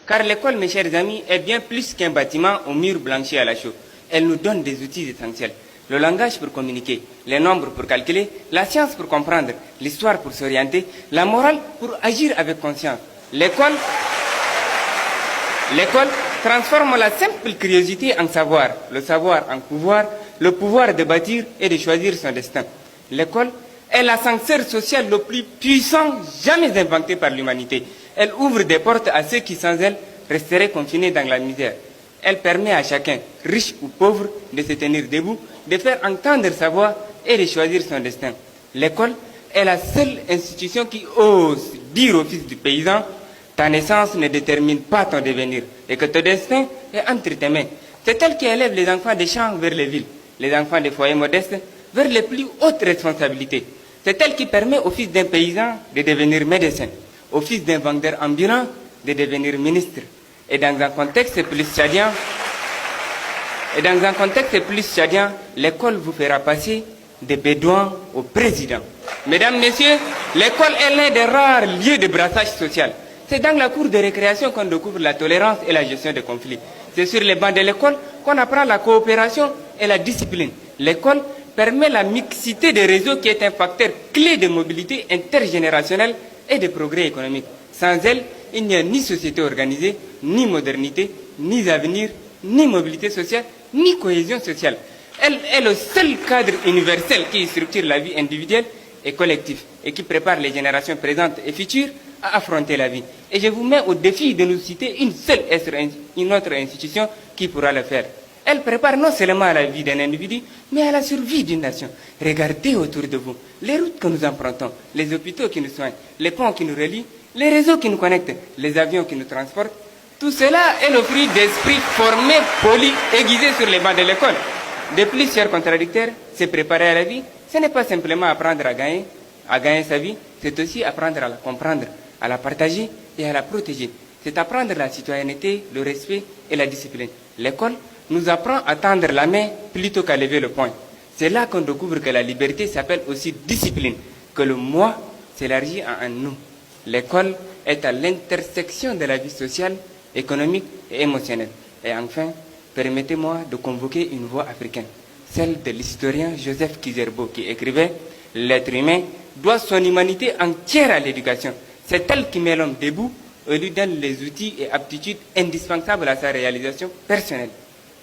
Car l'école, mes chers amis, est bien plus qu'un bâtiment aux murs blanchis à la chaux. Elle nous donne des outils essentiels. Le langage pour communiquer, les nombres pour calculer, la science pour comprendre, l'histoire pour s'orienter, la morale pour agir avec conscience. L'école transforme la simple curiosité en savoir, le savoir en pouvoir, le pouvoir de bâtir et de choisir son destin. L'école est l'ascenseur social le plus puissant jamais inventé par l'humanité. Elle ouvre des portes à ceux qui, sans elle, resteraient confinés dans la misère. Elle permet à chacun, riche ou pauvre, de se tenir debout, de faire entendre sa voix et de choisir son destin. L'école est la seule institution qui ose dire au fils du paysan: ta naissance ne détermine pas ton devenir et que ton destin est entre tes mains. C'est elle qui élève les enfants des champs vers les villes, les enfants des foyers modestes vers les plus hautes responsabilités. C'est elle qui permet au fils d'un paysan de devenir médecin, au fils d'un vendeur ambulant de devenir ministre. Et dans un contexte plus chadien, l'école vous fera passer des bédouins au président. Mesdames, messieurs, l'école est l'un des rares lieux de brassage social. C'est dans la cour de récréation qu'on découvre la tolérance et la gestion des conflits. C'est sur les bancs de l'école qu'on apprend la coopération et la discipline. L'école permet la mixité des réseaux qui est un facteur clé de mobilité intergénérationnelle et de progrès économique. Sans elle, il n'y a ni société organisée, ni modernité, ni avenir, ni mobilité sociale, ni cohésion sociale. Elle est le seul cadre universel qui structure la vie individuelle et collective et qui prépare les générations présentes et futures à affronter la vie. Et je vous mets au défi de nous citer une autre institution qui pourra le faire. Elle prépare non seulement à la vie d'un individu, mais à la survie d'une nation. Regardez autour de vous les routes que nous empruntons, les hôpitaux qui nous soignent, les ponts qui nous relient, les réseaux qui nous connectent, les avions qui nous transportent. Tout cela est le fruit d'esprits formés, polis, aiguisés sur les bancs de l'école. De plus, chers contradicteurs, se préparer à la vie, ce n'est pas simplement apprendre à gagner sa vie, c'est aussi apprendre à la comprendre, à la partager et à la protéger. C'est apprendre la citoyenneté, le respect et la discipline. L'école nous apprend à tendre la main plutôt qu'à lever le poing. C'est là qu'on découvre que la liberté s'appelle aussi discipline, que le moi s'élargit à un nous. L'école est à l'intersection de la vie sociale, économique et émotionnelle. Et enfin, permettez-moi de convoquer une voix africaine, celle de l'historien Joseph Kizerbo, qui écrivait « L'être humain doit son humanité entière à l'éducation. C'est elle qui met l'homme debout et lui donne les outils et aptitudes indispensables à sa réalisation personnelle. »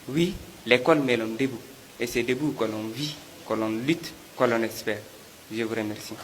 Oui, l'école met l'homme debout. Et c'est debout que l'on vit, que l'on lutte, que l'on espère. Je vous remercie.